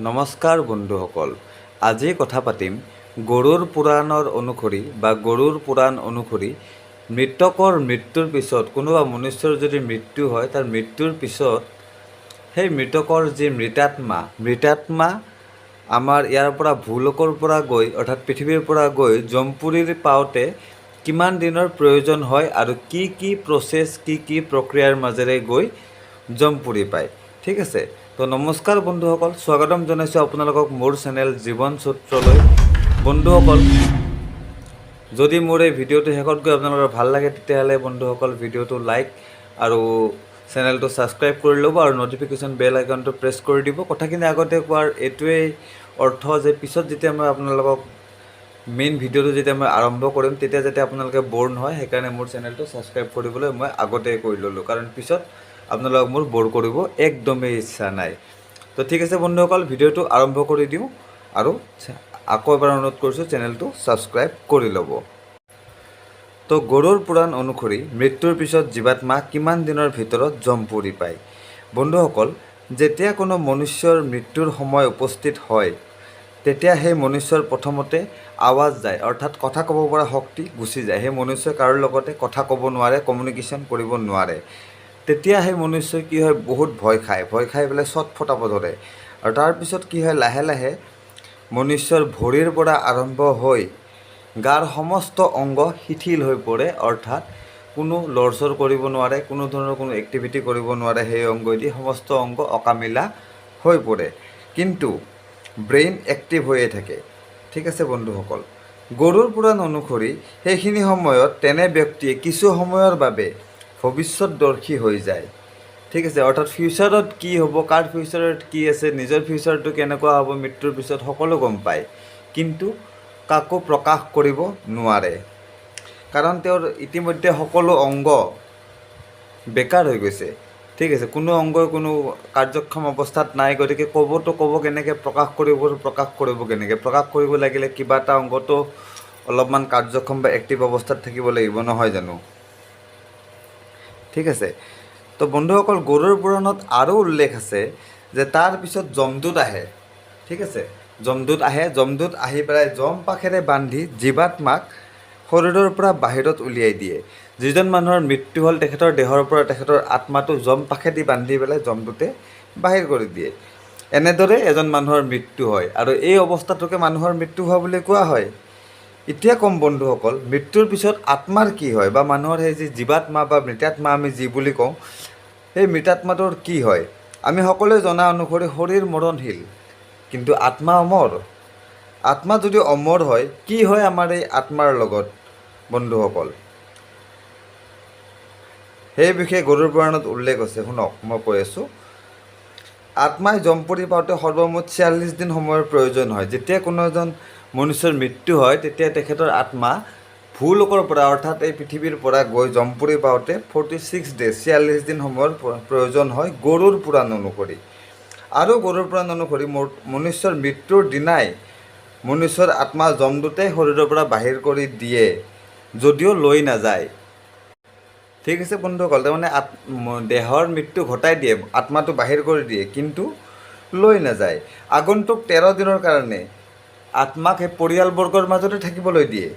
নমস্কাৰ বন্ধুসকল, আজি কথা পাতিম গৰুড় পুৰাণৰ অনুসৰি বা গৰুড় পুৰাণ অনুসৰি মৃতকৰ মৃত্যুৰ পিছত কোনোবা মনুষ্যৰ যদি মৃত্যু হয়, তাৰ মৃত্যুৰ পিছত সেই মৃতকৰ যি মৃতাত্মা আমাৰ ইয়াৰ পৰা ভূলোকৰ পৰা গৈ অৰ্থাৎ পৃথিৱীৰ পৰা গৈ জমপুৰীৰ পাওঁতে কিমান দিনৰ প্ৰয়োজন হয় আৰু কি কি প্ৰচেছ কি প্ৰক্ৰিয়াৰ মাজেৰে গৈ জমপুৰী পায়। ঠিক আছে, তো নমস্কাৰ বন্ধুসকল, স্বাগতম জনাইছোঁ আপোনালোকক মোৰ চেনেল জীৱন সূত্ৰলৈ। বন্ধুসকল, যদি মোৰ এই ভিডিঅ'টো শেষত গৈ আপোনালোকৰ ভাল লাগে তেতিয়াহ'লে বন্ধুসকল ভিডিঅ'টো লাইক আৰু চেনেলটো ছাবস্ক্ৰাইব কৰি ল'ব আৰু ন'টিফিকেশ্যন বেল আইকনটো প্ৰেছ কৰি দিব। কথাখিনি আগতে কোৱাৰ এইটোৱেই অৰ্থ যে পিছত যেতিয়া মই আপোনালোকক মেইন ভিডিঅ'টো যেতিয়া মই আৰম্ভ কৰিম তেতিয়া যাতে আপোনালোকে ব'ৰ নহয়, সেইকাৰণে মোৰ চেনেলটো ছাবস্ক্ৰাইব কৰিবলৈ মই আগতেই কৰি ল'লোঁ, কাৰণ পিছত আপোনালোকক মোৰ ব'ৰ কৰিব একদমেই ইচ্ছা নাই। তো ঠিক আছে বন্ধুসকল, ভিডিঅ'টো আৰম্ভ কৰি দিওঁ আৰু আকৌ এবাৰ অনুৰোধ কৰিছোঁ চেনেলটো ছাবস্ক্ৰাইব কৰি ল'ব। তো গৰুড় পুৰাণ অনুসৰি মৃত্যুৰ পিছত জীৱাত্মা কিমান দিনৰ ভিতৰত জমপুৰী পায়। বন্ধুসকল, যেতিয়া কোনো মনুষ্যৰ মৃত্যুৰ সময় উপস্থিত হয় তেতিয়া সেই মনুষ্যৰ প্ৰথমতে আৱাজ যায়, অৰ্থাৎ কথা ক'ব পৰা শক্তি গুচি যায়। সেই মনুষ্যই কাৰোৰ লগতে কথা ক'ব নোৱাৰে, কমিউনিকেশ্যন কৰিব নোৱাৰে। তেতিয়া সেই মনুষ্যই কি হয়, বহুত ভয় খাই পেলাই চট ফটাব ধৰে। আৰু তাৰপিছত কি হয়, লাহে লাহে মনুষ্যৰ ভৰিৰ পৰা আৰম্ভ হৈ গাৰ সমস্ত অংগ শিথিল হৈ পৰে, অৰ্থাৎ কোনো লৰচৰ কৰিব নোৱাৰে, কোনো ধৰণৰ কোনো এক্টিভিটি কৰিব নোৱাৰে। সেই অংগদি সমস্ত অংগ অকামিলা হৈ পৰে, কিন্তু ব্ৰেইন এক্টিভ হৈয়ে থাকে। ঠিক আছে বন্ধুসকল, গৰুড় পুৰাণ অনুসৰি সেইখিনি সময়ত তেনে ব্যক্তিয়ে কিছু সময়ৰ বাবে ভৱিষ্যতদৰ্শী হৈ যায়। ঠিক আছে, অৰ্থাৎ ফিউচাৰত কি হ'ব, কাৰ ফিউচাৰত কি আছে, নিজৰ ফিউচাৰটো কেনেকুৱা হ'ব মৃত্যুৰ পিছত সকলো গম পায়, কিন্তু কাকো প্ৰকাশ কৰিব নোৱাৰে, কাৰণ তেওঁৰ ইতিমধ্যে সকলো অংগ বেকাৰ হৈ গৈছে। ঠিক আছে, কোনো অংগই কোনো কাৰ্যক্ষম অৱস্থাত নাই, গতিকে ক'বতো ক'ব কেনেকৈ, প্ৰকাশ কৰিব কেনেকৈ। প্ৰকাশ কৰিব লাগিলে কিবা এটা অংগটো অলপমান কাৰ্যক্ষম বা এক্টিভ অৱস্থাত থাকিব লাগিব, নহয় জানো? ঠিক আছে, তো বন্ধুসকল, গৰুড় পুৰাণত আৰু উল্লেখ আছে যে তাৰ পিছত যমদূত আহে। ঠিক আছে, যমদূত আহি পেলাই যম পাখেৰে বান্ধি জীৱাত্মাক শৰীৰৰ পৰা বাহিৰত উলিয়াই দিয়ে। যিজন মানুহৰ মৃত্যু হ'ল তেখেতৰ দেহৰ পৰা তেখেতৰ আত্মাটো যম পাখেদি বান্ধি পেলাই যমদূতে বাহিৰ কৰি দিয়ে। এনেদৰে এজন মানুহৰ মৃত্যু হয়, আৰু এই অৱস্থাটোকে মানুহৰ মৃত্যু হোৱা বুলি কোৱা হয়। এতিয়া ক'ম বন্ধুসকল, মৃত্যুৰ পিছত আত্মাৰ কি হয়, বা মানুহৰ সেই যি জীৱাত্মা বা মৃতাত্মা আমি যি বুলি কওঁ, সেই মৃতাত্মাটোৰ কি হয়। আমি সকলোৱে জনা অনুসৰি শৰীৰ মৰণশীল, কিন্তু আত্মা অমৰ। আত্মা যদি অমৰ হয়, কি হয় আমাৰ এই আত্মাৰ লগত বন্ধুসকল, সেই বিষয়ে গৰুড় পুৰাণত উল্লেখ আছে। শুনক, মই কৈ আছোঁ। আত্মাই জমপুৰী পাওঁতে সৰ্বমুঠ 46 দিন সময়ৰ প্ৰয়োজন হয়। যেতিয়া কোনো এজন মনুষ্যৰ মৃত্যু হয় তেতিয়া তেখেতৰ আত্মা ভূলোকৰ পৰা অৰ্থাৎ এই পৃথিৱীৰ পৰা গৈ জমপুৰী পাওঁতে 46 ডেজ 46 দিন সময়ৰ প্ৰয়োজন হয় গৰুড় পুৰাণ অনুসৰি। আৰু গৰুড় পুৰাণ অনুসৰি মনুষ্যৰ মৃত্যুৰ দিনাই মনুষ্যৰ আত্মা যমদূতে শৰীৰৰ পৰা বাহিৰ কৰি দিয়ে, যদিও লৈ নাযায়। ঠিক আছে বন্ধুসকল, তাৰমানে দেহৰ মৃত্যু ঘটাই দিয়ে, আত্মাটো বাহিৰ কৰি দিয়ে, কিন্তু লৈ নাযায়। আগন্তুক 13 দিনৰ কাৰণে আত্মাক সেই পৰিয়ালবৰ্গৰ মাজতে থাকিবলৈ দিয়ে।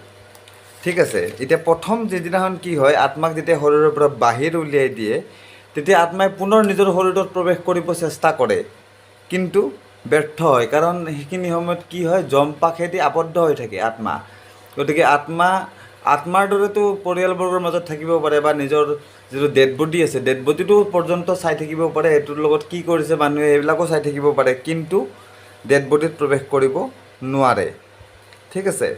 ঠিক আছে, এতিয়া প্ৰথম যিদিনাখন কি হয়, আত্মাক যেতিয়া শৰীৰৰ পৰা বাহিৰ উলিয়াই দিয়ে তেতিয়া আত্মাই পুনৰ নিজৰ শৰীৰত প্ৰৱেশ কৰিব চেষ্টা কৰে, কিন্তু ব্যৰ্থ হয়, কাৰণ সেইখিনি সময়ত কি হয়, যম পাখেদি আবদ্ধ হৈ থাকে আত্মা। গতিকে আত্মাৰ দৰেতো পৰিয়ালবৰ্গৰ মাজত থাকিব পাৰে, বা নিজৰ যিটো ডেড বডি আছে ডেড বডিটো পৰ্যন্ত চাই থাকিব পাৰে, সেইটোৰ লগত কি কৰিছে মানুহে সেইবিলাকো চাই থাকিব পাৰে, কিন্তু ডেড বডিত প্ৰৱেশ কৰিব নোৱাৰে। ঠিক আছে,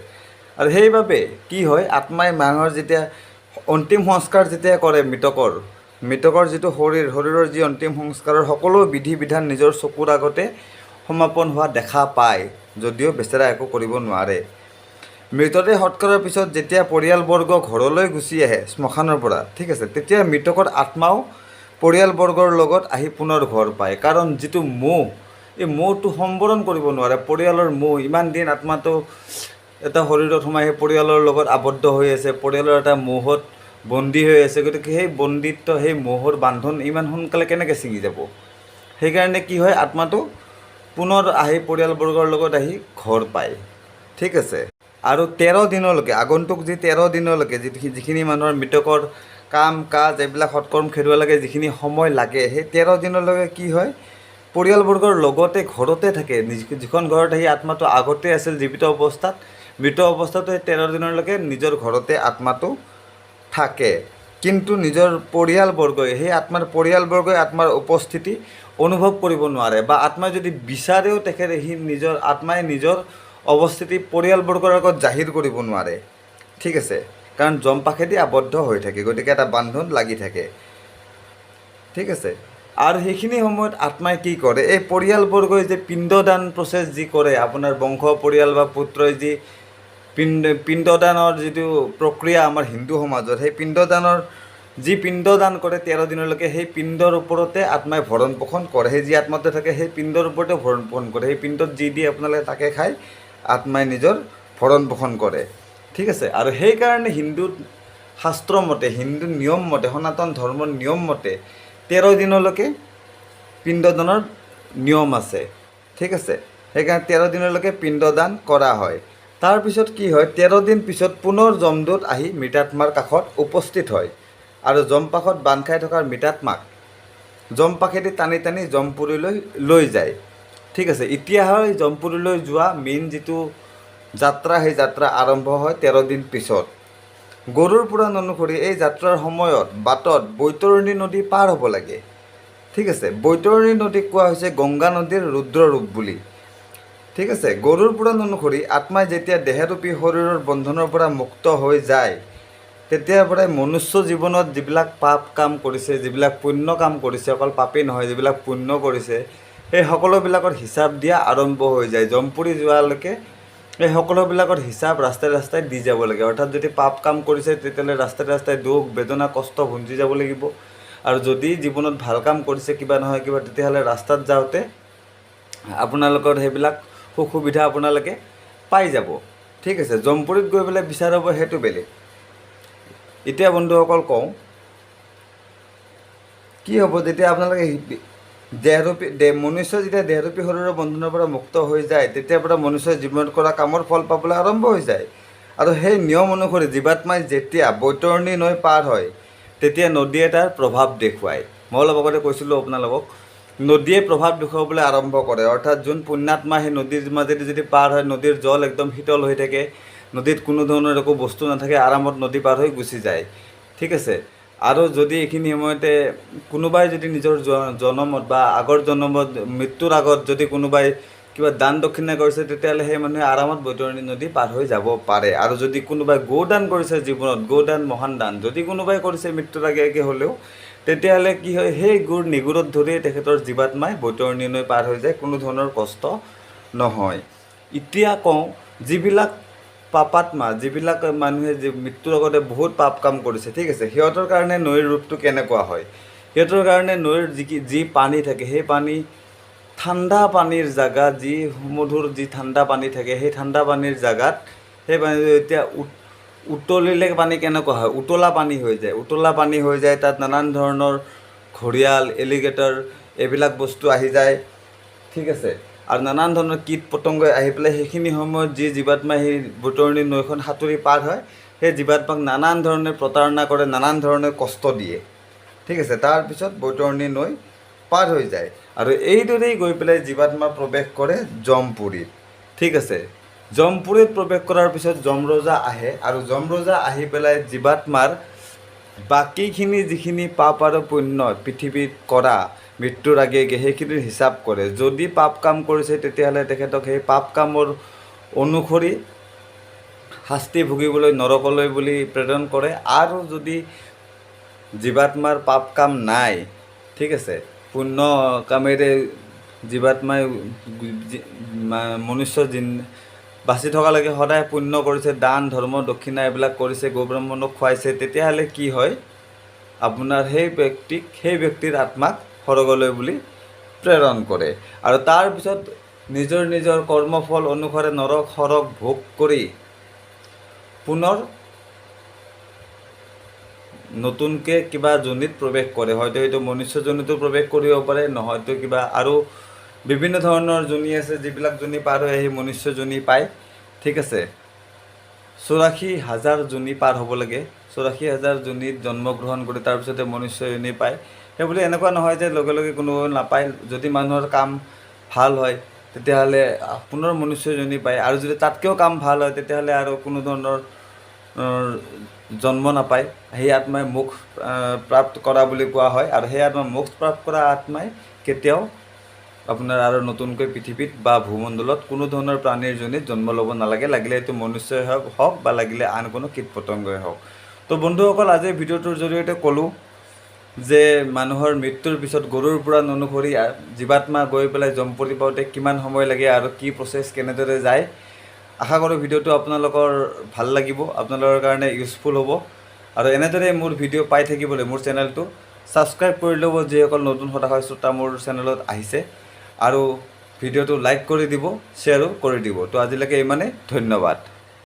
আৰু সেইবাবে কি হয়, আত্মাই মানুহৰ যেতিয়া অন্তিম সংস্কাৰ যেতিয়া কৰে মৃতকৰ যিটো শৰীৰৰ যি অন্তিম সংস্কাৰৰ সকলো বিধি বিধান নিজৰ চকুৰ আগতে সমাপন হোৱা দেখা পায়, যদিও বেচেৰা একো কৰিব নোৱাৰে। মৃতদেহ সৎকাৰৰ পিছত যেতিয়া পৰিয়ালবৰ্গ ঘৰলৈ গুচি আহে শ্মশানৰ পৰা, ঠিক আছে, তেতিয়া মৃতকৰ আত্মাও পৰিয়ালবৰ্গৰ লগত আহি পুনৰ ঘৰ পায়, কাৰণ যিটো মোহ, এই মোহটো সম্বৰণ কৰিব নোৱাৰে। পৰিয়ালৰ মোহ, ইমান দিন আত্মাটো এটা শৰীৰত সোমাই সেই পৰিয়ালৰ লগত আবদ্ধ হৈ আছে, পৰিয়ালৰ এটা মোহত বন্দী হৈ আছে, গতিকে সেই বন্দিত্ব, সেই মোহৰ বান্ধন ইমান সোনকালে কেনেকৈ ছিঙি যাব। সেইকাৰণে কি হয়, আত্মাটো পুনৰ আহি পৰিয়ালবৰ্গৰ লগত আহি ঘৰ পায়। ঠিক আছে। আৰু 13 দিনলৈকে, আগন্তুক যি 13 দিনলৈকে যিখিনি মানুহৰ মৃতকৰ কাম কাজ এইবিলাক সৎকৰ্ম খেদুৱালৈকে যিখিনি সময় লাগে, সেই 13 দিনলৈকে কি হয়, পৰিয়ালবৰ্গৰ লগতে ঘৰতে থাকে। যিখন ঘৰত আহি আত্মাটো আগতে আছিল জীৱিত অৱস্থাত, মৃত অৱস্থাটো সেই 13 দিনলৈকে নিজৰ ঘৰতে আত্মাটো থাকে। কিন্তু নিজৰ পৰিয়ালবৰ্গই, সেই আত্মাৰ পৰিয়ালবৰ্গই আত্মাৰ উপস্থিতি অনুভৱ কৰিব নোৱাৰে, বা আত্মাই যদি বিচাৰেও তেখেতে আত্মাই নিজৰ অৱস্থিতি পৰিয়ালবৰ্গৰ আগত জাহিৰ কৰিব নোৱাৰে। ঠিক আছে, কাৰণ জমপাখেদি আবদ্ধ হৈ থাকে, গতিকে এটা বান্ধোন লাগি থাকে। ঠিক আছে। আৰু সেইখিনি সময়ত আত্মাই কি কৰে, এই পৰিয়ালবৰ্গই যে পিণ্ডদান প্ৰচেছ যি কৰে, আপোনাৰ বংশ পৰিয়াল বা পুত্ৰই যি পিণ্ডদানৰ যিটো প্ৰক্ৰিয়া আমাৰ হিন্দু সমাজত, সেই পিণ্ডদান কৰে 13 দিনলৈকে, সেই পিণ্ডৰ ওপৰতে আত্মাই ভৰণ পোষণ কৰে। সেই যি আত্মাটো থাকে সেই পিণ্ডৰ ওপৰতে ভৰণ পোষণ কৰে। সেই পিণ্ডত যি দিয়ে আপোনালোকে তাকে খাই আত্মাই নিজৰ ভৰণ পোষণ কৰে। ঠিক আছে। আৰু সেইকাৰণে হিন্দু শাস্ত্ৰ মতে, হিন্দু নিয়ম মতে, সনাতন ধৰ্মৰ নিয়ম মতে 13 দিনলৈকে পিণ্ডদানৰ নিয়ম আছে। ঠিক আছে। সেইকাৰণে 13 দিনলৈকে পিণ্ডদান কৰা হয়। তাৰপিছত কি হয়, 13 দিন পিছত পুনৰ যমদূত আহি মৃতাত্মাৰ কাষত উপস্থিত হয়, আৰু যমপাশত বান্ধ খাই থকাৰ মৃতাত্মাক যমপাখেদি টানি টানি যমপুৰীলৈ লৈ যায়। ঠিক আছে। এতিয়া হয় যমপুৰীলৈ যোৱা মেইন যিটো যাত্ৰা, সেই যাত্ৰা আৰম্ভ হয় 13 দিন পিছত। গৰুড় পুৰাণ অনুসৰি এই যাত্ৰাৰ সময়ত বাটত বৈতৰণী নদী পাৰ হ'ব লাগে। ঠিক আছে। বৈতৰণী নদীক কোৱা হৈছে গংগা নদীৰ ৰুদ্ৰৰূপ বুলি। ঠিক আছে। গৰুড় পুৰাণ অনুসৰি আত্মাই যেতিয়া দেহৰূপী শৰীৰৰ বন্ধনৰ পৰা মুক্ত হৈ যায়, তেতিয়াৰ পৰাই মনুষ্য জীৱনত যিবিলাক পাপ কাম কৰিছে, যিবিলাক পুণ্য কাম কৰিছে, অকল পাপেই নহয়, যিবিলাক পুণ্য কৰিছে, সেই সকলোবিলাকৰ হিচাপ দিয়া আৰম্ভ হৈ যায়। যমপুৰী যোৱালৈকে এই সকলোবিলাকৰ হিচাপ ৰাস্তাই ৰাস্তাই দি যাব লাগে। অৰ্থাৎ যদি পাপ কাম কৰিছে, তেতিয়াহ'লে ৰাস্তাই ৰাস্তাই দুখ বেদনা কষ্ট ভুঞ্জি যাব লাগিব। আৰু যদি জীৱনত ভাল কাম কৰিছে কিবা নহয় কিবা, তেতিয়াহ'লে ৰাস্তাত যাওঁতে আপোনালোকৰ সেইবিলাক সুখ সুবিধা আপোনালোকে পাই যাব। ঠিক আছে। যমপুৰীত গৈ পেলাই বিচাৰ হ'ব, সেইটো বেলেগ। এতিয়া বন্ধুসকল কওঁ, কি হ'ব যেতিয়া আপোনালোকে মনুষ্য যেতিয়া দেহৰূপী শৰীৰৰ বন্ধনৰ পৰা মুক্ত হৈ যায়, তেতিয়াৰ পৰা মনুষ্যই জীৱনত কৰা কামৰ ফল পাবলৈ আৰম্ভ হৈ যায়। আৰু সেই নিয়ম অনুসৰি জীৱাত্মাই যেতিয়া বৈতৰণী নৈ পাৰ হয়, তেতিয়া নদীয়ে তাৰ প্ৰভাৱ দেখুৱায়। মই অলপ আগতে কৈছিলোঁ আপোনালোকক, নদীয়ে প্ৰভাৱ দেখুৱাবলৈ আৰম্ভ কৰে। অৰ্থাৎ যোন পুণ্যাত্মা সেই নদীৰ মাজেদি যদি পাৰ হয়, নদীৰ জল একদম শীতল হৈ থাকে, নদীত কোনো ধৰণৰ একো বস্তু নাথাকে, আৰামত নদী পাৰ হৈ গুচি যায়। ঠিক আছে। আৰু যদি এইখিনি সময়তে কোনোবাই যদি নিজৰ জনমত বা আগৰ জনমত মৃত্যুৰ আগত যদি কোনোবাই কিবা দান দক্ষিণা কৰিছে, তেতিয়াহ'লে সেই মানুহে আৰামত বৈতৰণী নদী পাৰ হৈ যাব পাৰে। আৰু যদি কোনোবাই গোদান কৰিছে জীৱনত, গোদান মহান দান যদি কোনোবাই কৰিছে মৃত্যুৰ আগে আগে হ'লেও, তেতিয়াহ'লে কি হয়, সেই নিগুৰত ধৰিয়ে তেখেতৰ জীৱাত্মাই বৈতৰণী নৈ পাৰ হৈ যায়, কোনো ধৰণৰ কষ্ট নহয়। এতিয়া কওঁ, যিবিলাক পাপাত্মা, যিবিলাক মানুহে মৃত্যুৰ আগতে বহুত পাপ কাম কৰিছে, ঠিক আছে, সিহঁতৰ কাৰণে নৈৰ ৰূপটো কেনেকুৱা হয়। সিহঁতৰ কাৰণে নৈৰ যি পানী থাকে, সেই পানী ঠাণ্ডা পানীৰ জেগাত, যি সুমধুৰ যি ঠাণ্ডা পানী থাকে, সেই ঠাণ্ডা পানীৰ জেগাত সেই পানী এতিয়া উতলিলে পানী কেনেকুৱা হয়, উতলা পানী হৈ যায়। উতলা পানী হৈ যায়, তাত নানান ধৰণৰ ঘৰিয়াল, এলিগেটৰ এইবিলাক বস্তু আহি যায়। ঠিক আছে। আৰু নানান ধৰণৰ কীট পতংগ আহি পেলাই সেইখিনি সময়ত যি জীৱাত্মাই সেই বৈতৰণী নৈখন সাঁতুৰি পাৰ হয়, সেই জীৱাত্মাক নানান ধৰণে প্ৰতাৰণা কৰে, নানান ধৰণে কষ্ট দিয়ে। ঠিক আছে। তাৰপিছত বৈতৰণী নৈ পাৰ হৈ যায়। আৰু এইদৰেই গৈ পেলাই জীৱাত্মা প্ৰৱেশ কৰে যমপুৰীত। ঠিক আছে। যমপুৰীত প্ৰৱেশ কৰাৰ পিছত যমৰজা আহে, আৰু যমৰজা আহি পেলাই জীৱাত্মাৰ বাকীখিনি যিখিনি পাপ আৰু পুণ্য পৃথিৱীত কৰা মৃত্যুৰ আগে আগে, সেইখিনিৰ হিচাপ কৰে। যদি পাপ কাম কৰিছে, তেতিয়াহ'লে তেখেতক সেই পাপ কামৰ অনুসৰি শাস্তি ভুগিবলৈ নৰকলৈ বুলি প্ৰেৰণ কৰে। আৰু যদি জীৱাত্মাৰ পাপ কাম নাই, ঠিক আছে, পুণ্য কামেৰে জীৱাত্মাই মনুষ্য বাচি থকালৈকে সদায় পুণ্য কৰিছে, দান ধৰ্ম দক্ষিণা এইবিলাক কৰিছে, গো ব্ৰাহ্মণক খুৱাইছে, তেতিয়াহ'লে কি হয়, আপোনাৰ সেই ব্যক্তিৰ আত্মাক স্বৰ্গলৈ বুলি প্ৰেৰণ কৰে। আৰু তাৰপিছত নিজৰ নিজৰ কৰ্মফল অনুসাৰে নৰক সৰক ভোগ কৰি পুনৰ নতুনকৈ কিবা যোনিত প্ৰৱেশ কৰে। হয়তো সেইটো মনুষ্য যোনিতো প্ৰৱেশ কৰিব পাৰে, নহয়তো কিবা আৰু বিভিন্ন ধৰণৰ যোনি আছে, যিবিলাক যোনি পাৰ হৈ আহি মনুষ্য যোনি পায়। ঠিক আছে, 84,000 যোনি পাৰ হ'ব লাগে। 84,000 যোনিত জন্মগ্ৰহণ কৰি তাৰপিছতে মনুষ্য যোনি পায়। সেইবুলি এনেকুৱা নহয় যে লগে লগে কোনো নাপায়। যদি মানুহৰ কাম ভাল হয় তেতিয়াহ'লে পুনৰ মনুষ্য যোনি পায়, আৰু যদি তাতকৈও কাম ভাল হয় তেতিয়াহ'লে আৰু কোনো ধৰণৰ জন্ম নাপায়। সেই আত্মাই মোক্ষ প্ৰাপ্ত কৰা বুলি কোৱা হয়, আৰু সেই আত্মা মোক্ষ প্ৰাপ্ত কৰা আত্মাই কেতিয়াও আপোনাৰ আৰু নতুনকৈ পৃথিৱীত বা ভূমণ্ডলত কোনো ধৰণৰ প্ৰাণীৰ যোনিত জন্ম ল'ব নালাগে, লাগিলে এইটো মনুষ্যই হওক বা লাগিলে আন কোনো কীট পতংগই হওক। তো বন্ধুসকল, আজিৰ ভিডিঅ'টোৰ জৰিয়তে ক'লোঁ যে মানুহৰ মৃত্যুৰ পিছত গৰুৰ পুৰাণ অনুসৰি জীৱাত্মা গৈ পেলাই জমপৰি পাওঁতে কিমান সময় লাগে আৰু কি প্ৰচেছ কেনেদৰে যায়। আশা কৰোঁ ভিডিঅ'টো আপোনালোকৰ ভাল লাগিব, আপোনালোকৰ কাৰণে ইউজফুল হ'ব। আৰু এনেদৰে মোৰ ভিডিঅ' পাই থাকিবলৈ মোৰ চেনেলটো ছাবস্ক্ৰাইব কৰি ল'ব, যিসকল নতুন সদাশয় শ্ৰোতা মোৰ চেনেলত আহিছে, আৰু ভিডিঅ'টো লাইক কৰি দিব, শ্বেয়াৰো কৰি দিব। তো আজিলৈকে ইমানেই, ধন্যবাদ।